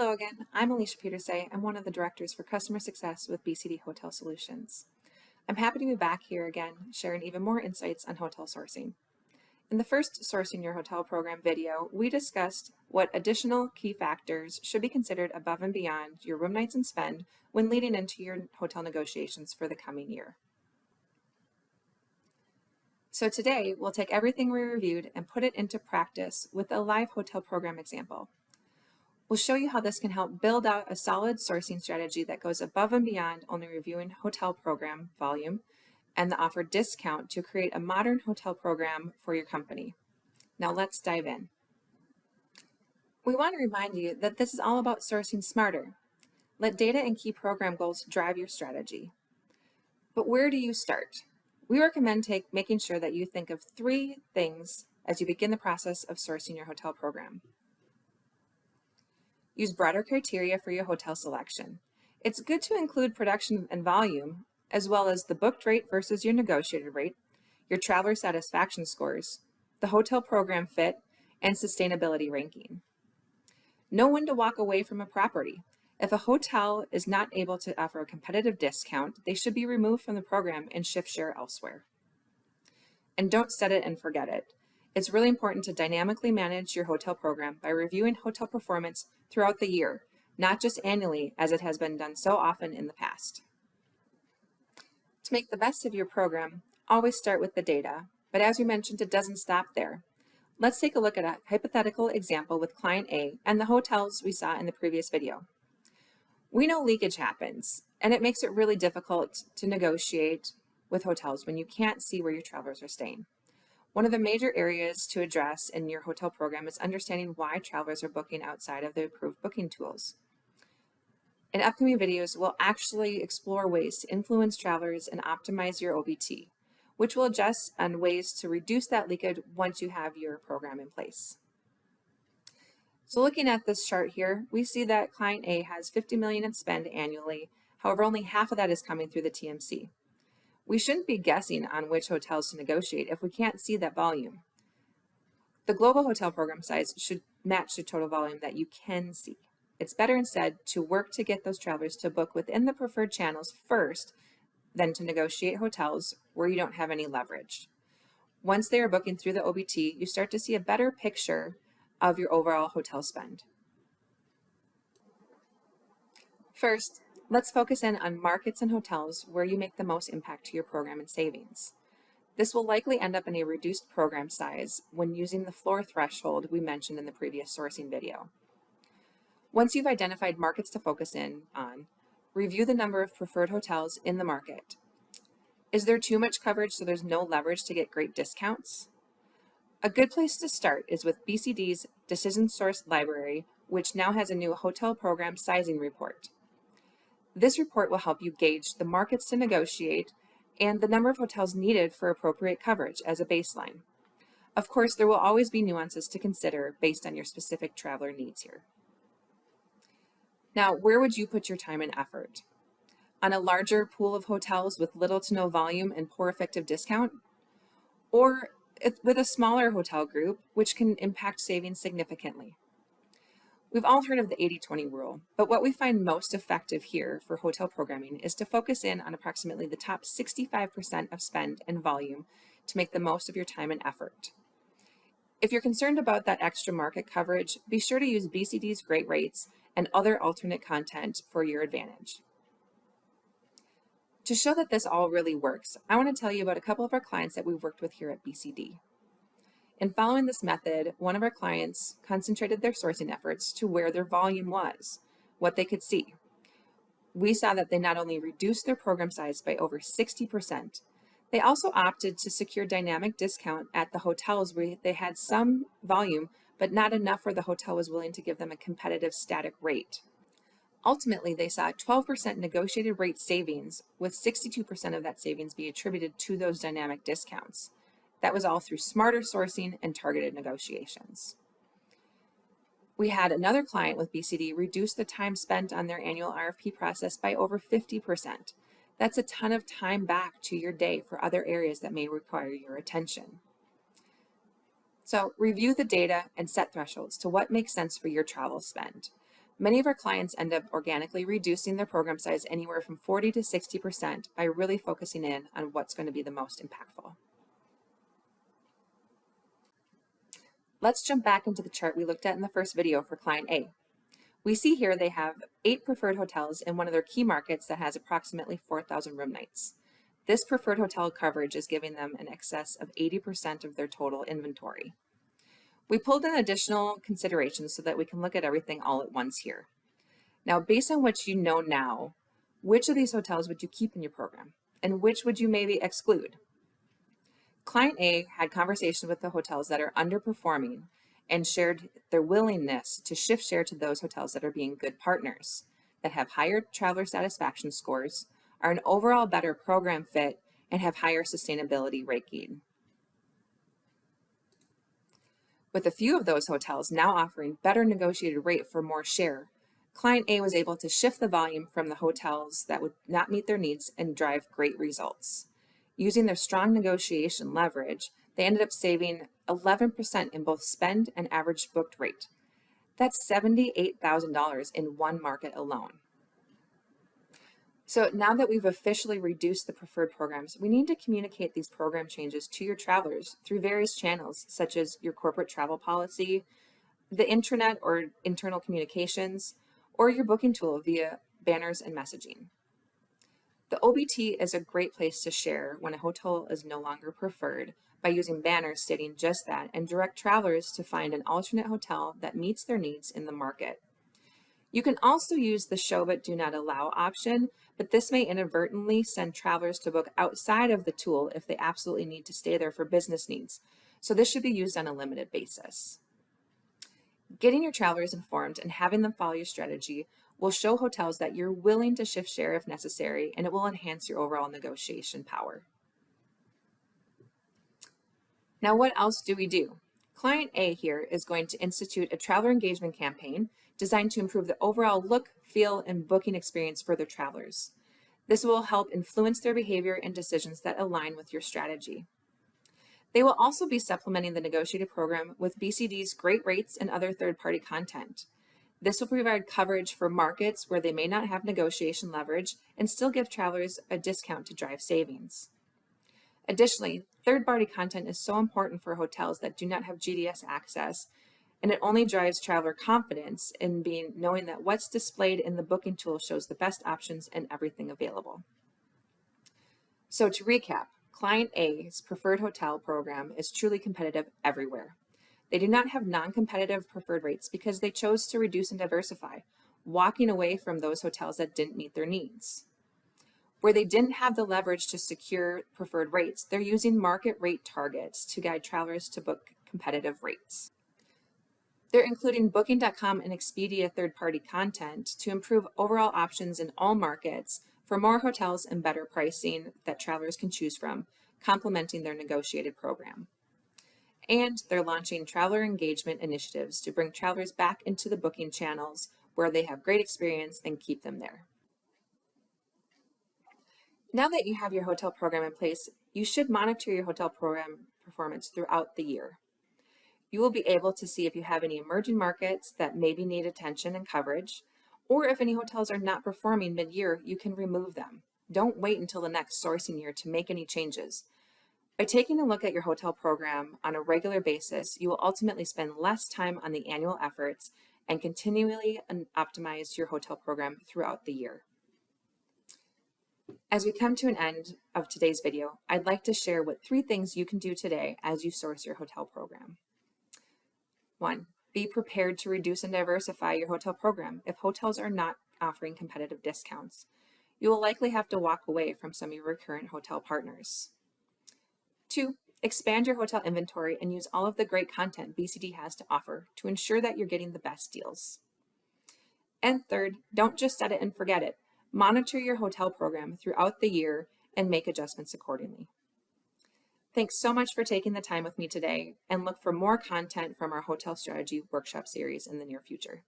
Hello again, I'm Alicia Petersay. I'm one of the directors for customer success with BCD Hotel Solutions. I'm happy to be back here again, sharing even more insights on hotel sourcing. In the first Sourcing Your Hotel Program video, we discussed what additional key factors should be considered above and beyond your room nights and spend when leading into your hotel negotiations for the coming year. So today, we'll take everything we reviewed and put it into practice with a live hotel program example. We'll show you how this can help build out a solid sourcing strategy that goes above and beyond only reviewing hotel program volume and the offered discount to create a modern hotel program for your company. Now let's dive in. We want to remind you that this is all about sourcing smarter. Let data and key program goals drive your strategy. But where do you start? We recommend making sure that you think of 3 things as you begin the process of sourcing your hotel program. Use broader criteria for your hotel selection. It's good to include production and volume, as well as the booked rate versus your negotiated rate, your traveler satisfaction scores, the hotel program fit, and sustainability ranking. Know when to walk away from a property. If a hotel is not able to offer a competitive discount, they should be removed from the program and shift share elsewhere. And don't set it and forget it. It's really important to dynamically manage your hotel program by reviewing hotel performance throughout the year, not just annually as it has been done so often in the past. To make the best of your program, always start with the data, but as we mentioned, it doesn't stop there. Let's take a look at a hypothetical example with client A and the hotels we saw in the previous video. We know leakage happens, and it makes it really difficult to negotiate with hotels when you can't see where your travelers are staying. One of the major areas to address in your hotel program is understanding why travelers are booking outside of the approved booking tools. In upcoming videos, we'll actually explore ways to influence travelers and optimize your OBT, which will adjust on ways to reduce that leakage once you have your program in place. So looking at this chart here, we see that client A has $50 million in spend annually. However, only half of that is coming through the TMC. We shouldn't be guessing on which hotels to negotiate if we can't see that volume. The global hotel program size should match the total volume that you can see. It's better instead to work to get those travelers to book within the preferred channels first than to negotiate hotels where you don't have any leverage. Once they are booking through the OBT, you start to see a better picture of your overall hotel spend. First, let's focus in on markets and hotels where you make the most impact to your program and savings. This will likely end up in a reduced program size when using the floor threshold we mentioned in the previous sourcing video. Once you've identified markets to focus in on, review the number of preferred hotels in the market. Is there too much coverage so there's no leverage to get great discounts? A good place to start is with BCD's Decision Source Library, which now has a new hotel program sizing report. This report will help you gauge the markets to negotiate and the number of hotels needed for appropriate coverage as a baseline. Of course, there will always be nuances to consider based on your specific traveler needs here. Now, where would you put your time and effort? On a larger pool of hotels with little to no volume and poor effective discount? Or with a smaller hotel group, which can impact savings significantly? We've all heard of the 80-20 rule, but what we find most effective here for hotel programming is to focus in on approximately the top 65% of spend and volume to make the most of your time and effort. If you're concerned about that extra market coverage, be sure to use BCD's great rates and other alternate content for your advantage. To show that this all really works, I want to tell you about a couple of our clients that we've worked with here at BCD. In following this method, one of our clients concentrated their sourcing efforts to where their volume was, what they could see. We saw that they not only reduced their program size by over 60%, they also opted to secure dynamic discount at the hotels where they had some volume, but not enough where the hotel was willing to give them a competitive static rate. Ultimately, they saw 12% negotiated rate savings, with 62% of that savings be attributed to those dynamic discounts. That was all through smarter sourcing and targeted negotiations. We had another client with BCD reduce the time spent on their annual RFP process by over 50%. That's a ton of time back to your day for other areas that may require your attention. So review the data and set thresholds to what makes sense for your travel spend. Many of our clients end up organically reducing their program size anywhere from 40 to 60% by really focusing in on what's going to be the most impactful. Let's jump back into the chart we looked at in the first video for client A. We see here they have 8 preferred hotels in one of their key markets that has approximately 4,000 room nights. This preferred hotel coverage is giving them an excess of 80% of their total inventory. We pulled in additional considerations so that we can look at everything all at once here. Now, based on what you know now, which of these hotels would you keep in your program and which would you maybe exclude? Client A had conversations with the hotels that are underperforming and shared their willingness to shift share to those hotels that are being good partners, that have higher traveler satisfaction scores, are an overall better program fit, and have higher sustainability ranking. With a few of those hotels now offering better negotiated rate for more share, Client A was able to shift the volume from the hotels that would not meet their needs and drive great results. Using their strong negotiation leverage, they ended up saving 11% in both spend and average booked rate. That's $78,000 in one market alone. So now that we've officially reduced the preferred programs, we need to communicate these program changes to your travelers through various channels, such as your corporate travel policy, the intranet or internal communications, or your booking tool via banners and messaging. The OBT is a great place to share when a hotel is no longer preferred by using banners stating just that and direct travelers to find an alternate hotel that meets their needs in the market. You can also use the show but do not allow option, but this may inadvertently send travelers to book outside of the tool if they absolutely need to stay there for business needs. So this should be used on a limited basis. Getting your travelers informed and having them follow your strategy will show hotels that you're willing to shift share if necessary, and it will enhance your overall negotiation power. Now, what else do we do? Client A here is going to institute a traveler engagement campaign designed to improve the overall look, feel, and booking experience for their travelers. This will help influence their behavior and decisions that align with your strategy. They will also be supplementing the negotiated program with BCD's great rates and other third-party content. This will provide coverage for markets where they may not have negotiation leverage and still give travelers a discount to drive savings. Additionally, third-party content is so important for hotels that do not have GDS access, and it only drives traveler confidence in knowing that what's displayed in the booking tool shows the best options and everything available. So to recap, Client A's preferred hotel program is truly competitive everywhere. They do not have non-competitive preferred rates because they chose to reduce and diversify, walking away from those hotels that didn't meet their needs. Where they didn't have the leverage to secure preferred rates, they're using market rate targets to guide travelers to book competitive rates. They're including Booking.com and Expedia third-party content to improve overall options in all markets for more hotels and better pricing that travelers can choose from, complementing their negotiated program. And they're launching traveler engagement initiatives to bring travelers back into the booking channels where they have great experience and keep them there. Now that you have your hotel program in place, you should monitor your hotel program performance throughout the year. You will be able to see if you have any emerging markets that maybe need attention and coverage, or if any hotels are not performing mid-year, you can remove them. Don't wait until the next sourcing year to make any changes. By taking a look at your hotel program on a regular basis, you will ultimately spend less time on the annual efforts and continually optimize your hotel program throughout the year. As we come to an end of today's video, I'd like to share what 3 things you can do today as you source your hotel program. 1, be prepared to reduce and diversify your hotel program if hotels are not offering competitive discounts. You will likely have to walk away from some of your current hotel partners. 2, expand your hotel inventory and use all of the great content BCD has to offer to ensure that you're getting the best deals. And 3rd, don't just set it and forget it. Monitor your hotel program throughout the year and make adjustments accordingly. Thanks so much for taking the time with me today, and look for more content from our Hotel Strategy Workshop series in the near future.